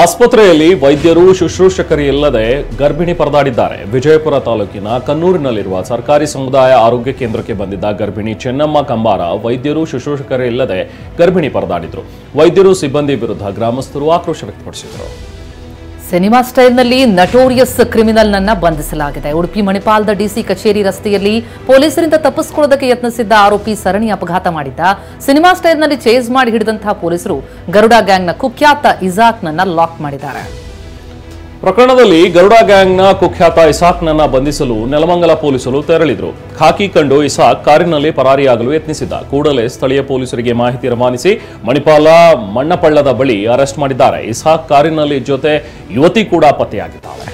ಆಸ್ಪತ್ರೆಯಲ್ಲಿ ವೈದ್ಯರು ಶುಶ್ರೂಷಕರಿಲ್ಲದೆ ಗರ್ಭಿಣಿ ಪರದಾಡಿದ್ದಾರೆ. ವಿಜಯಪುರ ತಾಲೂಕಿನ ಕನ್ನೂರಿನಲ್ಲಿರುವ ಸರ್ಕಾರಿ ಸಮುದಾಯ ಆರೋಗ್ಯ ಕೇಂದ್ರಕ್ಕೆ ಬಂದಿದ್ದ ಗರ್ಭಿಣಿ ಚೆನ್ನಮ್ಮ ಕಂಬಾರ ವೈದ್ಯರು ಶುಶ್ರೂಷಕರಿಲ್ಲದೆ ಗರ್ಭಿಣಿ ಪರದಾಡಿದ್ರು. ವೈದ್ಯರು ಸಿಬ್ಬಂದಿ ವಿರುದ್ಧ ಗ್ರಾಮಸ್ಥರು ಆಕ್ರೋಶ ವ್ಯಕ್ತಪಡಿಸಿದರು. ಸಿನಿಮಾ ಸ್ಟೈಲ್ನಲ್ಲಿ ನಟೋರಿಯಸ್ ಕ್ರಿಮಿನಲ್ನನ್ನ ಬಂಧಿಸಲಾಗಿದೆ. ಉಡುಪಿ ಮಣಿಪಾಲದ ಡಿಸಿ ಕಚೇರಿ ರಸ್ತೆಯಲ್ಲಿ ಪೊಲೀಸರಿಂದ ತಪ್ಪಿಸಿಕೊಳ್ಳೋದಕ್ಕೆ ಯತ್ನಿಸಿದ್ದ ಆರೋಪಿ ಸರಣಿ ಅಪಘಾತ ಮಾಡಿದ್ದ. ಸಿನಿಮಾ ಸ್ಟೈಲ್ನಲ್ಲಿ ಚೇಸ್ ಮಾಡಿ ಹಿಡಿದಂತಹ ಪೊಲೀಸರು ಗರುಡ ಗ್ಯಾಂಗ್ನ ಕುಖ್ಯಾತ ಇಸಾಕ್ನನ್ನ ಲಾಕ್ ಮಾಡಿದ್ದಾರೆ. ಪ್ರಕರಣದಲ್ಲಿ ಗರುಡ ಗ್ಯಾಂಗ್ನ ಕುಖ್ಯಾತ ಇಸಾಕ್ನನ್ನ ಬಂಧಿಸಲು ನೆಲಮಂಗಲ ಪೊಲೀಸರು ತೆರಳಿದ್ರು. ಖಾಕಿ ಕಂಡು ಇಸಾಕ್ ಕಾರಿನಲ್ಲಿ ಪರಾರಿಯಾಗಲು ಯತ್ನಿಸಿದ್ದ. ಕೂಡಲೇ ಸ್ಥಳೀಯ ಪೊಲೀಸರಿಗೆ ಮಾಹಿತಿ ರವಾನಿಸಿ ಮಣಿಪಾಲ ಮಣ್ಣಪಳ್ಳದ ಬಳಿ ಅರೆಸ್ಟ್ ಮಾಡಿದ್ದಾರೆ. ಇಸಾಕ್ ಕಾರಿನಲ್ಲಿ ಜೊತೆ ಯುವತಿ ಕೂಡ ಪತ್ತೆಯಾಗಿದ್ದಾಳೆ.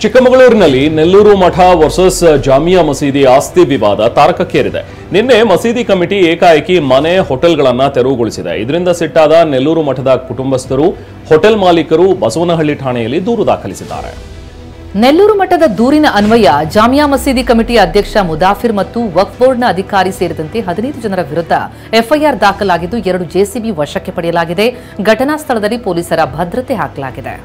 ಚಿಕ್ಕಮಗಳೂರಿನಲ್ಲಿ ನೆಲ್ಲೂರು ಮಠ ವರ್ಸಸ್ ಜಾಮಿಯಾ ಮಸೀದಿ ಆಸ್ತಿ ವಿವಾದ ತಾರಕಕ್ಕೇರಿದೆ. ನಿನ್ನೆ ಮಸೀದಿ ಕಮಿಟಿ ಏಕಾಏಕಿ ಮನೆ ಹೋಟೆಲ್ಗಳನ್ನು ತೆರವುಗೊಳಿಸಿದೆ. ಇದರಿಂದ ಸಿಟ್ಟಾದ ನೆಲ್ಲೂರು ಮಠದ ಕುಟುಂಬಸ್ಥರು ಹೋಟೆಲ್ ಮಾಲೀಕರು ಬಸವನಹಳ್ಳಿ ಠಾಣೆಯಲ್ಲಿ ದೂರು ದಾಖಲಿಸಿದ್ದಾರೆ. ನೆಲ್ಲೂರು ಮಠದ ದೂರಿನ ಅನ್ವಯ ಜಾಮಿಯಾ ಮಸೀದಿ ಕಮಿಟಿಯ ಅಧ್ಯಕ್ಷ ಮುದಾಫಿರ್ ಮತ್ತು ವಕ್ಫ್ ಬೋರ್ಡ್ನ ಅಧಿಕಾರಿ ಸೇರಿದಂತೆ 15 ಜನರ ವಿರುದ್ಧ ಎಫ್ಐಆರ್ ದಾಖಲಾಗಿದ್ದು 2 ಜೆಸಿಬಿ ವಶಕ್ಕೆ ಪಡೆಯಲಾಗಿದೆ. ಘಟನಾ ಸ್ಥಳದಲ್ಲಿ ಪೊಲೀಸರ ಭದ್ರತೆ ಹಾಕಲಾಗಿದೆ.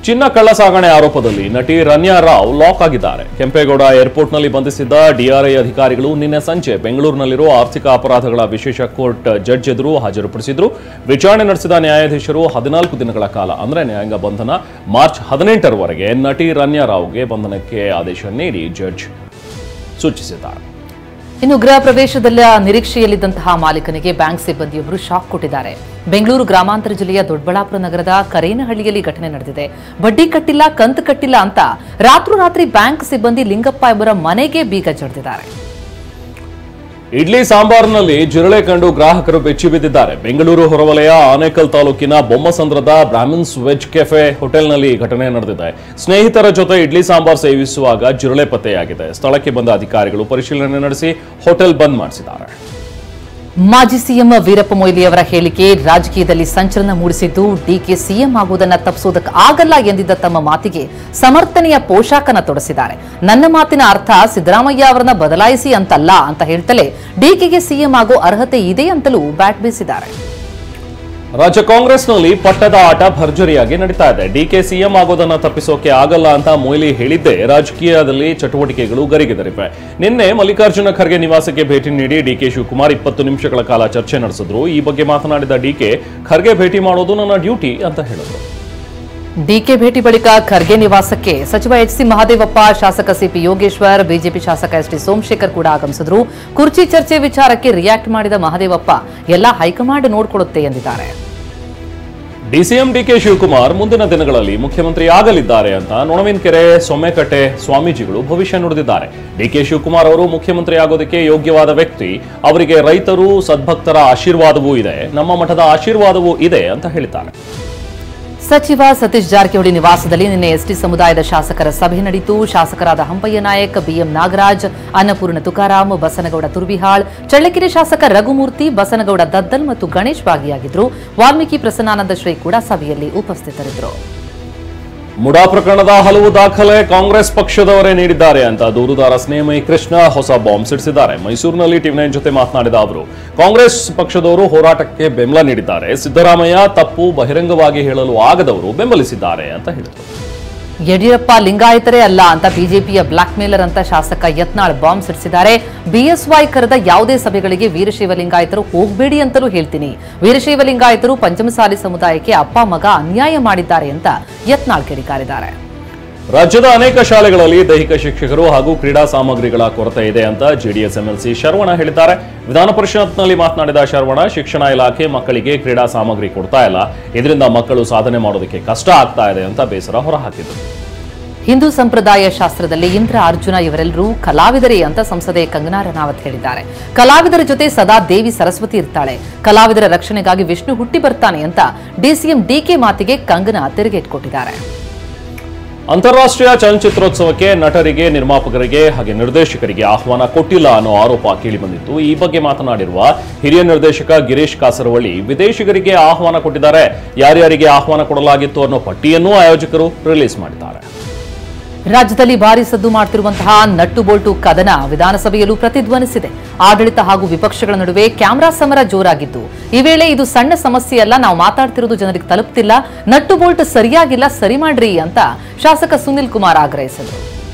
ಚಿನ್ನ ಕಳ್ಳಸಾಗಣೆ ಆರೋಪದಲ್ಲಿ ನಟಿ ರನ್ಯಾ ರಾವ್ ಲಾಕ್ ಆಗಿದ್ದಾರೆ. ಕೆಂಪೇಗೌಡ ಏರ್ಪೋರ್ಟ್ನಲ್ಲಿ ಬಂಧಿಸಿದ್ದ ಡಿಆರ್ಐ ಅಧಿಕಾರಿಗಳು ನಿನ್ನೆ ಸಂಜೆ ಬೆಂಗಳೂರಿನಲ್ಲಿರುವ ಆರ್ಥಿಕ ಅಪರಾಧಗಳ ವಿಶೇಷ ಕೋರ್ಟ್ ಜಡ್ಜ್ ಎದುರು ಹಾಜರುಪಡಿಸಿದ್ರು. ವಿಚಾರಣೆ ನಡೆಸಿದ ನ್ಯಾಯಾಧೀಶರು 14 ದಿನಗಳ ಕಾಲ ಅಂದರೆ ನ್ಯಾಯಾಂಗ ಬಂಧನ ಮಾರ್ಚ್ 18ರವರೆಗೆ ನಟಿ ರನ್ಯಾ ರಾವ್ಗೆ ಬಂಧನಕ್ಕೆ ಆದೇಶ ನೀಡಿ ಜಡ್ಜ್ ಸೂಚಿಸಿದ್ದಾರೆ. ಇನ್ನು ಗೃಹ ಪ್ರವೇಶದ ನಿರೀಕ್ಷೆಯಲ್ಲಿದ್ದಂತಹ ಮಾಲೀಕನಿಗೆ ಬ್ಯಾಂಕ್ ಸಿಬ್ಬಂದಿಯೊಬ್ಬರು ಶಾಕ್ ಕೊಟ್ಟಿದ್ದಾರೆ. ಬೆಂಗಳೂರು ಗ್ರಾಮಾಂತರ ಜಿಲ್ಲೆಯ ದೊಡ್ಡಬಳ್ಳಾಪುರ ನಗರದ ಕರೇನಹಳ್ಳಿಯಲ್ಲಿ ಘಟನೆ ನಡೆದಿದೆ. ಬಡ್ಡಿ ಕಟ್ಟಿಲ್ಲ, ಕಂತು ಕಟ್ಟಿಲ್ಲ ಅಂತ ರಾತ್ರೋರಾತ್ರಿ ಬ್ಯಾಂಕ್ ಸಿಬ್ಬಂದಿ ಲಿಂಗಪ್ಪ ಎಂಬರ ಮನೆಗೆ ಬೀಗ ಜಡಿದಿದ್ದಾರೆ. ಇಡ್ಲಿ ಸಾಂಬಾರ್ನಲ್ಲಿ ಜಿರಳೆ ಕಂಡು ಗ್ರಾಹಕರು ಬೆಚ್ಚಿ ಬಿದ್ದಿದ್ದಾರೆ. ಬೆಂಗಳೂರು ಹೊರವಲಯ ಆನೇಕಲ್ ತಾಲೂಕಿನ ಬೊಮ್ಮಸಂದ್ರದ ಬ್ರಾಹ್ಮಿನ್ಸ್ ವೆಜ್ ಕೆಫೆ ಹೋಟೆಲ್ನಲ್ಲಿ ಘಟನೆ ನಡೆದಿದೆ. ಸ್ನೇಹಿತರ ಜೊತೆ ಇಡ್ಲಿ ಸಾಂಬಾರ್ ಸೇವಿಸುವಾಗ ಜಿರಳೆ ಪತ್ತೆಯಾಗಿದೆ. ಸ್ಥಳಕ್ಕೆ ಬಂದ ಅಧಿಕಾರಿಗಳು ಪರಿಶೀಲನೆ ನಡೆಸಿ ಹೋಟೆಲ್ ಬಂದ್ ಮಾಡಿಸಿದ್ದಾರೆ. ಮಾಜಿ ಸಿಎಂ ವೀರಪ್ಪ ಮೊಯ್ಲಿ ಅವರ ಹೇಳಿಕೆ ರಾಜಕೀಯದಲ್ಲಿ ಸಂಚಲನ ಮೂಡಿಸಿದ್ದು, ಡಿಕೆ ಸಿಎಂ ಆಗುವುದನ್ನು ತಪ್ಪಿಸುವುದಕ್ಕೆ ಆಗಲ್ಲ ಎಂದಿದ್ದ ತಮ್ಮ ಮಾತಿಗೆ ಸಮರ್ಥನೆಯ ಪೋಷಾಕನ ತೊಡಿಸಿದ್ದಾರೆ. ನನ್ನ ಮಾತಿನ ಅರ್ಥ ಸಿದ್ದರಾಮಯ್ಯ ಅವರನ್ನ ಬದಲಾಯಿಸಿ ಅಂತಲ್ಲ ಅಂತ ಹೇಳ್ತಲೇ ಡಿಕೆಗೆ ಸಿಎಂ ಆಗೋ ಅರ್ಹತೆ ಇದೆ ಅಂತಲೂ ಬ್ಯಾಟ್ ಬೀಸಿದ್ದಾರೆ. ರಾಜ್ಯ ಕಾಂಗ್ರೆಸ್ನಲ್ಲಿ ಪಟ್ಟದ ಆಟ ಭರ್ಜರಿಯಾಗಿ ನಡೀತಾ ಇದೆ. ಡಿಕೆ ಸಿಎಂ ಆಗೋದನ್ನ ತಪ್ಪಿಸೋಕೆ ಆಗಲ್ಲ ಅಂತ ಮೊಯ್ಲಿ ಹೇಳಿದ್ದೇ ರಾಜಕೀಯದಲ್ಲಿ ಚಟುವಟಿಕೆಗಳು ಗರಿಗೆದರಿವೆ. ನಿನ್ನೆ ಮಲ್ಲಿಕಾರ್ಜುನ ಖರ್ಗೆ ನಿವಾಸಕ್ಕೆ ಭೇಟಿ ನೀಡಿ ಡಿಕೆ ಶಿವಕುಮಾರ್ 20 ನಿಮಿಷಗಳ ಕಾಲ ಚರ್ಚೆ ನಡೆಸಿದ್ರು. ಈ ಬಗ್ಗೆ ಮಾತನಾಡಿದ ಡಿಕೆ, ಖರ್ಗೆ ಭೇಟಿ ಮಾಡೋದು ನನ್ನ ಡ್ಯೂಟಿ ಅಂತ ಹೇಳಿದ್ರು. ಡಿಕೆ ಭೇಟಿ ಬಳಿಕ ಖರ್ಗೆ ನಿವಾಸಕ್ಕೆ ಸಚಿವ ಎಚ್ಸಿ ಮಹದೇವಪ್ಪ, ಶಾಸಕ ಸಿಪಿ ಯೋಗೇಶ್ವರ್, ಬಿಜೆಪಿ ಶಾಸಕ ಎಸ್ಟಿ ಸೋಮಶೇಖರ್ ಕೂಡ ಆಗಮಿಸಿದ್ರು. ಕುರ್ಚಿ ಚರ್ಚೆ ವಿಚಾರಕ್ಕೆ ರಿಯಾಕ್ಟ್ ಮಾಡಿದ ಮಹದೇವಪ್ಪ, ಎಲ್ಲ ಹೈಕಮಾಂಡ್ ನೋಡಿಕೊಳ್ಳುತ್ತೆ ಎಂದಿದ್ದಾರೆ. ಡಿಸಿಎಂ ಡಿಕೆ ಶಿವಕುಮಾರ್ ಮುಂದಿನ ದಿನಗಳಲ್ಲಿ ಮುಖ್ಯಮಂತ್ರಿ ಆಗಲಿದ್ದಾರೆ ಅಂತ ನೊಣವಿನಕೆರೆ ಸೊಮ್ಮೆಕಟ್ಟೆ ಸ್ವಾಮೀಜಿಗಳು ಭವಿಷ್ಯ ನುಡಿದಿದ್ದಾರೆ. ಡಿಕೆ ಶಿವಕುಮಾರ್ ಅವರು ಮುಖ್ಯಮಂತ್ರಿ ಆಗೋದಕ್ಕೆ ಯೋಗ್ಯವಾದ ವ್ಯಕ್ತಿ. ಅವರಿಗೆ ರೈತರು, ಸದ್ಭಕ್ತರ ಆಶೀರ್ವಾದವೂ ಇದೆ, ನಮ್ಮ ಮಠದ ಆಶೀರ್ವಾದವೂ ಇದೆ ಅಂತ ಹೇಳಿದ್ದಾರೆ. ಸಚಿವ ಸತೀಶ್ ಜಾರಕಿಹೊಳಿ ನಿವಾಸದಲ್ಲಿ ನಿನ್ನೆ ಎಸ್ಟಿ ಸಮುದಾಯದ ಶಾಸಕರ ಸಭೆ ನಡೆಯಿತು. ಶಾಸಕರಾದ ಹಂಪಯ್ಯ ನಾಯಕ್, ಬಿಎಂ ನಾಗರಾಜ್, ಅನ್ನಪೂರ್ಣ ತುಕಾರಾಮ್, ಬಸನಗೌಡ ತುರ್ಬಿಹಾಳ್, ಚಳ್ಳಕೆರೆ ಶಾಸಕ ರಘುಮೂರ್ತಿ, ಬಸನಗೌಡ ದದ್ದಲ್ ಮತ್ತು ಗಣೇಶ್ ಭಾಗಿಯಾಗಿದ್ದರು. ವಾಲ್ಮೀಕಿ ಪ್ರಸನ್ನಾನಂದ ಶ್ರೀ ಕೂಡ ಸಭೆಯಲ್ಲಿ ಉಪಸ್ಥಿತರಿದ್ದರು. ಮುಡಾ ಪ್ರಕರಣದ ಹಲವು ದಾಖಲೆ ಕಾಂಗ್ರೆಸ್ ಪಕ್ಷದವರೇ ನೀಡಿದ್ದಾರೆ ಅಂತ ದೂರುದಾರ ಸ್ನೇಹಮಯಿ ಕೃಷ್ಣ ಹೊಸ ಬಾಂಬ್ ಸಿಡಿಸಿದ್ದಾರೆ. ಮೈಸೂರಿನಲ್ಲಿ ಟಿವಿ9 ಜೊತೆ ಮಾತನಾಡಿದ ಅವರು, ಕಾಂಗ್ರೆಸ್ ಪಕ್ಷದವರು ಹೋರಾಟಕ್ಕೆ ಬೆಂಬಲ ನೀಡಿದ್ದಾರೆ. ಸಿದ್ದರಾಮಯ್ಯ ತಪ್ಪು ಬಹಿರಂಗವಾಗಿ ಹೇಳಲು ಆಗದವರು ಬೆಂಬಲಿಸಿದ್ದಾರೆ ಅಂತ ಹೇಳಿದರು. ಯಡಿಯೂರಪ್ಪ ಲಿಂಗಾಯತರೇ ಅಲ್ಲ ಅಂತ ಬಿಜೆಪಿಯ ಬ್ಲಾಕ್ ಮೇಲರ್ ಅಂತ ಶಾಸಕ ಯತ್ನಾಳ್ ಬಾಂಬ್ ಸಿಡಿಸಿದ್ದಾರೆ. ಬಿಎಸ್ವೈ ಕರೆದ ಯಾವುದೇ ಸಭೆಗಳಿಗೆ ವೀರಶೈವ ಲಿಂಗಾಯತರು ಹೋಗಬೇಡಿ ಅಂತಲೂ ಹೇಳ್ತೀನಿ. ವೀರಶೈವ ಲಿಂಗಾಯತರು ಪಂಚಮಸಾಲಿ ಸಮುದಾಯಕ್ಕೆ ಅಪ್ಪ ಮಗ ಅನ್ಯಾಯ ಮಾಡಿದ್ದಾರೆ ಅಂತ ಯತ್ನಾಳ್ ಕಿಡಿಕಾರಿದ್ದಾರೆ. ರಾಜ್ಯದ ಅನೇಕ ಶಾಲೆಗಳಲ್ಲಿ ದೈಹಿಕ ಶಿಕ್ಷಕರು ಹಾಗೂ ಕ್ರೀಡಾ ಸಾಮಗ್ರಿಗಳ ಕೊರತೆ ಇದೆ ಅಂತ ಜೆಡಿಎಸ್ ಎಂಎಲ್ಸಿ ಶರವಣ ಹೇಳಿದ್ದಾರೆ. ವಿಧಾನ ಪರಿಷತ್ನಲ್ಲಿ ಮಾತನಾಡಿದ ಶರವಣ, ಶಿಕ್ಷಣ ಇಲಾಖೆ ಮಕ್ಕಳಿಗೆ ಕ್ರೀಡಾ ಸಾಮಗ್ರಿ ಕೊಡ್ತಾ ಇಲ್ಲ, ಇದರಿಂದ ಮಕ್ಕಳು ಸಾಧನೆ ಮಾಡೋದಕ್ಕೆ ಕಷ್ಟ ಆಗ್ತಾ ಇದೆ ಅಂತ ಬೇಸರ ಹೊರಹಾಕಿದರು. ಹಿಂದೂ ಸಂಪ್ರದಾಯ ಶಾಸ್ತ್ರದಲ್ಲಿ ಇಂದ್ರ, ಅರ್ಜುನ ಇವರೆಲ್ಲರೂ ಕಲಾವಿದರೇ ಅಂತ ಸಂಸದೆ ಕಂಗನಾ ರನಾವತ್ ಹೇಳಿದ್ದಾರೆ. ಕಲಾವಿದರ ಜೊತೆ ಸದಾ ದೇವಿ ಸರಸ್ವತಿ ಇರ್ತಾಳೆ. ಕಲಾವಿದರ ರಕ್ಷಣೆಗಾಗಿ ವಿಷ್ಣು ಹುಟ್ಟಿ ಬರ್ತಾನೆ ಅಂತ ಡಿಸಿಎಂ ಡಿಕೆ ಮಾತಿಗೆ ಕಂಗನಾ ತಿರುಗೇಟು. ಅಂತಾರಾಷ್ಟ್ರೀಯ ಚಲನಚಿತ್ರೋತ್ಸವಕ್ಕೆ ನಟರಿಗೆ, ನಿರ್ಮಾಪಕರಿಗೆ ಹಾಗೆ ನಿರ್ದೇಶಕರಿಗೆ ಆಹ್ವಾನ ಕೊಟ್ಟಿಲ್ಲ ಅನ್ನೋ ಆರೋಪ ಕೇಳಿಬಂದಿತ್ತು. ಈ ಬಗ್ಗೆ ಮಾತನಾಡಿರುವ ಹಿರಿಯ ನಿರ್ದೇಶಕ ಗಿರೀಶ್ ಕಾಸರವಳ್ಳಿ, ವಿದೇಶಿಗರಿಗೆ ಆಹ್ವಾನ ಕೊಟ್ಟಿದ್ದಾರೆ, ಯಾರ್ಯಾರಿಗೆ ಆಹ್ವಾನ ಕೊಡಲಾಗಿತ್ತು ಅನ್ನೋ ಪಟ್ಟಿಯನ್ನೂ ಆಯೋಜಕರು ರಿಲೀಸ್ ಮಾಡಿದ್ದಾರೆ. ರಾಜ್ಯದಲ್ಲಿ ಭಾರೀ ಸದ್ದು ಮಾಡುತ್ತಿರುವಂತಹ ನಟ್ಟು ಬೋಲ್ಟು ಕದನ ವಿಧಾನಸಭೆಯಲ್ಲೂ ಪ್ರತಿಧ್ವನಿಸಿದೆ. ಆಡಳಿತ ಹಾಗೂ ವಿಪಕ್ಷಗಳ ನಡುವೆ ಕ್ಯಾಮೆರಾ ಸಮರ ಜೋರಾಗಿದ್ದು, ಈ ವೇಳೆ ಇದು ಸಣ್ಣ ಸಮಸ್ಯೆ ಅಲ್ಲ, ನಾವು ಮಾತಾಡ್ತಿರೋದು ಜನರಿಗೆ ತಲುಪ್ತಿಲ್ಲ, ನಟ್ಟು ಬೋಲ್ಟ್ ಸರಿಯಾಗಿಲ್ಲ, ಸರಿ ಮಾಡ್ರಿ ಅಂತ ಶಾಸಕ ಸುನಿಲ್ ಕುಮಾರ್ ಆಗ್ರಹಿಸಿದರು.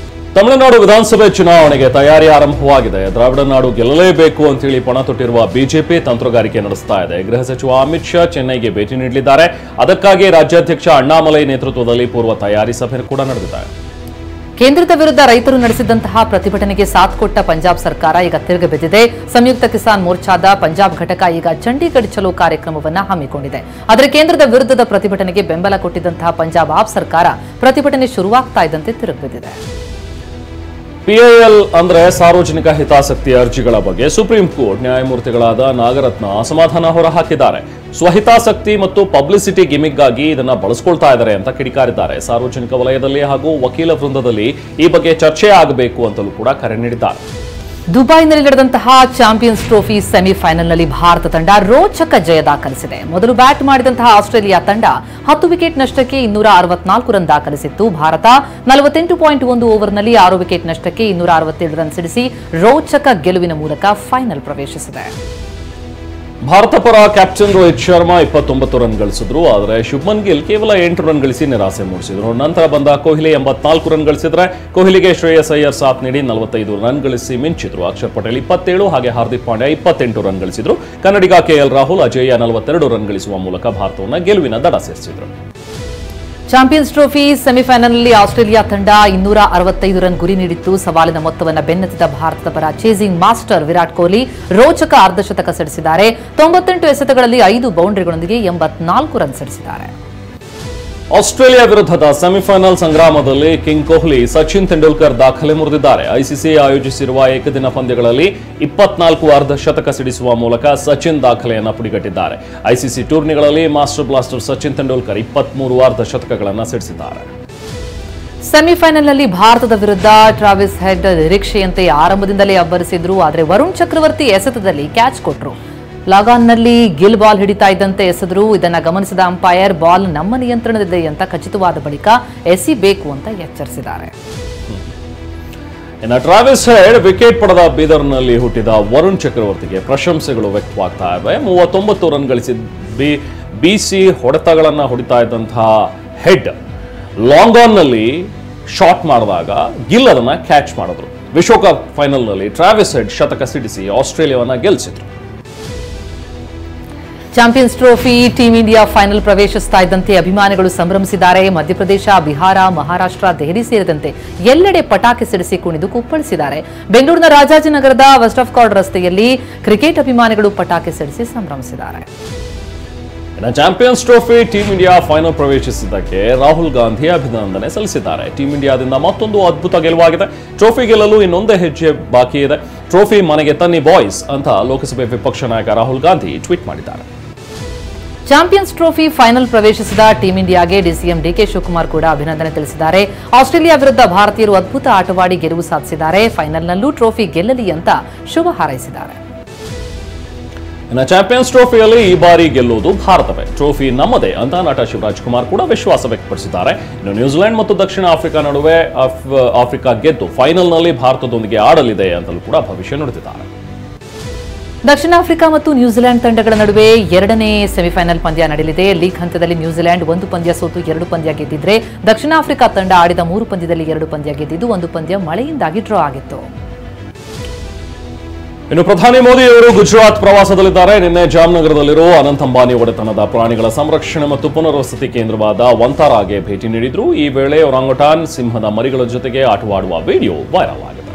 ತಮಿಳುನಾಡು ವಿಧಾನಸಭೆ ಚುನಾವಣೆಗೆ ತಯಾರಿ ಆರಂಭವಾಗಿದೆ. ದ್ರಾವಿಡ ನಾಡು ಗೆಲ್ಲಲೇಬೇಕು ಅಂತೇಳಿ ಪಣ ತೊಟ್ಟಿರುವ ಬಿಜೆಪಿ ತಂತ್ರಗಾರಿಕೆ ನಡೆಸ್ತಾ ಇದೆ. ಗೃಹ ಸಚಿವ ಅಮಿತ್ ಶಾ ಚೆನ್ನೈಗೆ ಭೇಟಿ ನೀಡಲಿದ್ದಾರೆ. ಅದಕ್ಕಾಗಿ ರಾಜ್ಯಾಧ್ಯಕ್ಷ ಅಣ್ಣಾಮಲೈ ನೇತೃತ್ವದಲ್ಲಿ ಪೂರ್ವ ತಯಾರಿ ಸಭೆ ಕೂಡ ನಡೆದಿದೆ. ಕೇಂದ್ರದ ವಿರುದ್ಧ ರೈತರು ನಡೆಸಿದಂತಹ ಪ್ರತಿಭಟನೆಗೆ ಸಾಥ್ ಕೊಟ್ಟ ಪಂಜಾಬ್ ಸರ್ಕಾರ ಈಗ ತಿರುಗಬಿದ್ದಿದೆ. ಸಂಯುಕ್ತ ಕಿಸಾನ್ ಮೋರ್ಚಾದ ಪಂಜಾಬ್ ಘಟಕ ಈಗ ಚಂಡೀಗಢ ಚಲೋ ಕಾರ್ಯಕ್ರಮವನ್ನು ಹಮ್ಮಿಕೊಂಡಿದೆ. ಆದರೆ ಕೇಂದ್ರದ ವಿರುದ್ಧದ ಪ್ರತಿಭಟನೆಗೆ ಬೆಂಬಲ ಕೊಟ್ಟಿದ್ದಂತಹ ಪಂಜಾಬ್ ಆಪ್ ಸರ್ಕಾರ ಪ್ರತಿಭಟನೆ ಶುರುವಾಗ್ತಾ ಇದ್ದಂತೆ ತಿರುಗಬಿದ್ದಿದೆ. ಪಿಐಎಲ್ ಅಂದ್ರೆ ಸಾರ್ವಜನಿಕ ಹಿತಾಸಕ್ತಿ ಅರ್ಜಿಗಳ ಬಗ್ಗೆ ಸುಪ್ರೀಂ ಕೋರ್ಟ್ ನ್ಯಾಯಮೂರ್ತಿಗಳಾದ ನಾಗರತ್ನ ಅಸಮಾಧಾನ ಹೊರಹಾಕಿದ್ದಾರೆ. ಸ್ವಹಿತಾಸಕ್ತಿ ಮತ್ತು ಪಬ್ಲಿಸಿಟಿ ಗಿಮಿಕ್ಗಾಗಿ ಇದನ್ನ ಬಳಸ್ಕೊಳ್ತಾ ಇದ್ದಾರೆ ಅಂತ ಕಿಡಿಕಾರಿದ್ದಾರೆ. ಸಾರ್ವಜನಿಕ ವಲಯದಲ್ಲಿ ಹಾಗೂ ವಕೀಲ ವೃಂದದಲ್ಲಿ ಈ ಬಗ್ಗೆ ಚರ್ಚೆ ಆಗಬೇಕು ಅಂತಲೂ ಕೂಡ ಕರೆ ನೀಡಿದ್ದಾರೆ. ದುಬೈನಲ್ಲಿ ನಡೆದಂತಹ ಚಾಂಪಿಯನ್ಸ್ ಟ್ರೋಫಿ ಸೆಮಿಫೈನಲ್ನಲ್ಲಿ ಭಾರತ ತಂಡ ರೋಚಕ ಜಯ ದಾಖಲಿಸಿದೆ. ಮೊದಲು ಬ್ಯಾಟ್ ಮಾಡಿದಂತಹ ಆಸ್ಟ್ರೇಲಿಯಾ ತಂಡ 10 ವಿಕೆಟ್ ನಷ್ಟಕ್ಕೆ 264 ರನ್ ದಾಖಲಿಸಿತ್ತು. ಭಾರತ 48.1 ಓವರ್ನಲ್ಲಿ 6 ವಿಕೆಟ್ ನಷ್ಟಕ್ಕೆ 267 ರನ್ ಸಿಡಿಸಿ ರೋಚಕ ಗೆಲುವಿನ ಮೂಲಕ ಫೈನಲ್ ಪ್ರವೇಶಿಸಿದೆ. ಭಾರತ ಪರ ಕ್ಯಾಪ್ಟನ್ ರೋಹಿತ್ ಶರ್ಮಾ 29 ರನ್ ಗಳಿಸಿದ್ರು. ಆದರೆ ಶುಭ್ಮನ್ ಗಿಲ್ ಕೇವಲ 8 ರನ್ ಗಳಿಸಿ ನಿರಾಸೆ ಮೂಡಿಸಿದ್ರು. ನಂತರ ಬಂದ ಕೊಹ್ಲಿ 84 ರನ್ ಗಳಿಸಿದ್ರೆ ಕೊಹ್ಲಿಗೆ ಶ್ರೇಯಸ್ ಅಯ್ಯರ್ ಸಾಥ್ ನೀಡಿ 45 ರನ್ ಗಳಿಸಿ ಮಿಂಚಿದ್ರು. ಅಕ್ಷರ್ ಪಟೇಲ್ 27 ಹಾಗೆ ಹಾರ್ದಿಕ್ ಪಾಂಡ್ಯ 28 ರನ್ ಗಳಿಸಿದ್ರು. ಕನ್ನಡಿಗ ಕೆಎಲ್ ರಾಹುಲ್ ಅಜೇಯ 42 ರನ್ ಗಳಿಸುವ ಮೂಲಕ ಭಾರತವನ್ನು ಗೆಲುವಿನ ದಡ ಸೇರಿಸಿದ್ರು. ಚಾಂಪಿಯನ್ಸ್ ಟ್ರೋಫಿ ಸೆಮಿಫೈನಲ್ನಲ್ಲಿ ಆಸ್ಟ್ರೇಲಿಯಾ ತಂಡ 265 ರನ್ ಗುರಿ ನೀಡಿತ್ತು. ಸವಾಲಿನ ಮೊತ್ತವನ್ನು ಬೆನ್ನತ್ತಿದ ಭಾರತದ ಪರ ಚೇಸಿಂಗ್ ಮಾಸ್ಟರ್ ವಿರಾಟ್ ಕೊಹ್ಲಿ ರೋಚಕ ಅರ್ಧಶತಕ ಸಿಡಿಸಿದ್ದಾರೆ. 98 ಎಸೆತಗಳಲ್ಲಿ 5 ಬೌಂಡರಿಗಳೊಂದಿಗೆ 84 ರನ್ ಸಿಡಿಸಿದ್ದಾರೆ. ಆಸ್ಟ್ರೇಲಿಯಾ ವಿರುದ್ಧದ ಸೆಮಿಫೈನಲ್ ಸಂಗ್ರಾಮದಲ್ಲಿ ಕಿಂಗ್ ಕೊಹ್ಲಿ ಸಚಿನ್ ತೆಂಡೂಲ್ಕರ್ ದಾಖಲೆ ಮುರಿದಿದ್ದಾರೆ. ಐಸಿಸಿ ಆಯೋಜಿಸಿರುವ ಏಕದಿನ ಪಂದ್ಯಗಳಲ್ಲಿ 24 ಅರ್ಧಶತಕ ಸಿಡಿಸುವ ಮೂಲಕ ಸಚಿನ್ ದಾಖಲೆಯನ್ನು ಪುಡಿಗಟ್ಟಿದ್ದಾರೆ. ಐಸಿಸಿ ಟೂರ್ನಿಗಳಲ್ಲಿ ಮಾಸ್ಟರ್ ಬ್ಲಾಸ್ಟರ್ ಸಚಿನ್ ತೆಂಡೂಲ್ಕರ್ 23 ಅರ್ಧಶತಕಗಳನ್ನು ಸಿಡಿಸಿದ್ದಾರೆ. ಸೆಮಿಫೈನಲ್ನಲ್ಲಿ ಭಾರತದ ವಿರುದ್ಧ ಟ್ರಾವಿಸ್ ಹೆಡ್ ನಿರೀಕ್ಷೆಯಂತೆ ಆರಂಭದಿಂದಲೇ ಅಬ್ಬರಿಸಿದ್ರು. ಆದರೆ ವರುಣ್ ಚಕ್ರವರ್ತಿ ಎಸೆತದಲ್ಲಿ ಕ್ಯಾಚ್ ಕೊಟ್ಟರು. ಲಾಗಾನ್ನಲ್ಲಿ ಗಿಲ್ ಬಾಲ್ ಹಿಡಿತಾ ಇದ್ದಂತೆ ಎಸೆದ್ರು. ಇದನ್ನು ಗಮನಿಸಿದ ಅಂಪೈರ್ ಬಾಲ್ ನಮ್ಮ ನಿಯಂತ್ರಣದಿದೆ ಅಂತ ಖಚಿತವಾದ ಬಳಿಕ ಎಸಿಬೇಕು ಅಂತ ಎಚ್ಚರಿಸಿದ್ದಾರೆ. ಇನ್ನು ಟ್ರಾವಿಸ್ ಹೆಡ್ ವಿಕೆಟ್ ಪಡೆದ ಬೀದರ್ನಲ್ಲಿ ಹುಟ್ಟಿದ ವರುಣ್ ಚಕ್ರವರ್ತಿಗೆ ಪ್ರಶಂಸೆಗಳು ವ್ಯಕ್ತವಾಗ್ತಾ ಇವೆ. 39 ರನ್ ಗಳಿಸಿ ಬಿಸಿ ಹೊಡೆತಗಳನ್ನು ಹೊಡಿತಾ ಇದ್ದಂತಹ ಹೆಡ್ ಲಾಂಗ್ ಆನ್ನಲ್ಲಿ ಶಾಟ್ ಮಾಡಿದಾಗ ಗಿಲ್ ಅದನ್ನ ಕ್ಯಾಚ್ ಮಾಡಿದ್ರು. ವಿಶ್ವಕಪ್ ಫೈನಲ್ನಲ್ಲಿ ಟ್ರಾವಿಸ್ ಹೆಡ್ ಶತಕ ಸಿಡಿಸಿ ಆಸ್ಟ್ರೇಲಿಯಾವನ್ನ ಗೆಲ್ಲಿಸಿದ್ರು. Champions trophy team India final ಪ್ರವೇಶಿಸ್ತಾ ಇದ್ದಂತೆ ಅಭಿಮಾನಿಗಳು ಸಂಭ್ರಮಿಸಿದ್ದಾರೆ. ಮಧ್ಯಪ್ರದೇಶ, ಬಿಹಾರ, ಮಹಾರಾಷ್ಟ್ರ, ದೆಹಲಿ ಸೇರಿದಂತೆ ಎಲ್ಲೆಡೆ ಪಟಾಕಿ ಸಿಡಿಸಿ ಕುಣಿದು ಕುಪ್ಪಳಿಸಿದ್ದಾರೆ. ಬೆಂಗಳೂರಿನ ರಾಜಾಜಿನಗರದ ವೆಸ್ಟ್ ಆಫ್ ಕಾರ್ಡ್ ರಸ್ತೆಯಲ್ಲಿ ಕ್ರಿಕೆಟ್ ಅಭಿಮಾನಿಗಳು ಪಟಾಕಿ ಸಿಡಿಸಿ ಸಂಭ್ರಮಿಸಿದ್ದಾರೆ. Champions trophy team India final ಪ್ರವೇಶಿಸಿದ್ದಕ್ಕೆ ರಾಹುಲ್ ಗಾಂಧಿ ಅಭಿನಂದನೆ ಸಲ್ಲಿಸಿದ್ದಾರೆ. ಟೀಂ ಇಂಡಿಯಾದಿಂದ ಮತ್ತೊಂದು ಅದ್ಭುತ ಗೆಲುವಾಗಿದೆ. ಟ್ರೋಫಿ ಗೆಲ್ಲಲು ಇನ್ನೊಂದೇ ಹೆಜ್ಜೆ ಬಾಕಿ ಇದೆ. ಟ್ರೋಫಿ ಮನೆಗೆ ತನ್ನಿ ಬಾಯ್ಸ್ ಅಂತ ಲೋಕಸಭೆ ವಿಪಕ್ಷ ನಾಯಕ ರಾಹುಲ್ ಗಾಂಧಿ ಟ್ವೀಟ್ ಮಾಡಿದ್ದಾರೆ. ಚಾಂಪಿಯನ್ಸ್ ಟ್ರೋಫಿ ಫೈನಲ್ ಪ್ರವೇಶಿಸಿದ ಟೀಂ ಇಂಡಿಯಾಗೆ ಡಿಸಿಎಂ ಡಿಕೆ ಶಿವಕುಮಾರ್ ಕೂಡ ಅಭಿನಂದನೆ ತಿಳಿಸಿದ್ದಾರೆ. ಆಸ್ಟ್ರೇಲಿಯಾ ವಿರುದ್ಧ ಭಾರತೀಯರು ಅದ್ಭುತ ಆಟವಾಡಿ ಗೆಲುವು ಸಾಧಿಸಿದ್ದಾರೆ. ಫೈನಲ್ನಲ್ಲೂ ಟ್ರೋಫಿ ಗೆಲ್ಲಲಿ ಅಂತ ಶುಭ ಹಾರೈಸಿದ್ದಾರೆ. ಇನ್ನು ಚಾಂಪಿಯನ್ಸ್ ಟ್ರೋಫಿಯಲ್ಲಿ ಈ ಬಾರಿ ಗೆಲ್ಲುವುದು ಭಾರತವೇ, ಟ್ರೋಫಿ ನಮ್ಮದೇ ಅಂತ ನಟ ಶಿವರಾಜ್ ಕುಮಾರ್ ಕೂಡ ವಿಶ್ವಾಸ ವ್ಯಕ್ತಪಡಿಸಿದ್ದಾರೆ. ಇನ್ನು ನ್ಯೂಜಿಲೆಂಡ್ ಮತ್ತು ದಕ್ಷಿಣ ಆಫ್ರಿಕಾ ನಡುವೆ ಆಫ್ರಿಕಾ ಗೆದ್ದು ಫೈನಲ್ನಲ್ಲಿ ಭಾರತದೊಂದಿಗೆ ಆಡಲಿದೆ ಅಂತಲೂ ಕೂಡ ಭವಿಷ್ಯ ನುಡಿದಿದ್ದಾರೆ. ದಕ್ಷಿಣ ಆಫ್ರಿಕಾ ಮತ್ತು ನ್ಯೂಜಿಲೆಂಡ್ ತಂಡಗಳ ನಡುವೆ 2ನೇ ಸೆಮಿಫೈನಲ್ ಪಂದ್ಯ ನಡೆಯಲಿದೆ. ಲೀಗ್ ಹಂತದಲ್ಲಿ ನ್ಯೂಜಿಲೆಂಡ್ 1 ಪಂದ್ಯ ಸೋತು 2 ಪಂದ್ಯ ಗೆದ್ದಿದ್ರೆ, ದಕ್ಷಿಣ ಆಫ್ರಿಕಾ ತಂಡ ಆಡಿದ 3 ಪಂದ್ಯದಲ್ಲಿ 2 ಪಂದ್ಯ ಗೆದ್ದಿದ್ದು 1 ಪಂದ್ಯ ಮಳೆಯಿಂದಾಗಿ ಡ್ರಾ ಆಗಿತ್ತು. ಇನ್ನು ಪ್ರಧಾನಿ ಮೋದಿ ಅವರು ಗುಜರಾತ್ ಪ್ರವಾಸದಲ್ಲಿದ್ದಾರೆ. ನಿನ್ನೆ ಜಾಮ್ನಗರದಲ್ಲಿರುವ ಅನಂತ್ ಅಂಬಾನಿ ಒಡೆತನದ ಪ್ರಾಣಿಗಳ ಸಂರಕ್ಷಣೆ ಮತ್ತು ಪುನರ್ವಸತಿ ಕೇಂದ್ರವಾದ ವಂತಾರಾಗೆ ಭೇಟಿ ನೀಡಿದ್ರು. ಈ ವೇಳೆ ಒರಾಂಗುಟಾನ್ ಸಿಂಹದ ಮರಿಗಳ ಜೊತೆಗೆ ಆಟವಾಡುವ ವಿಡಿಯೋ ವೈರಲ್ ಆಗಿದೆ.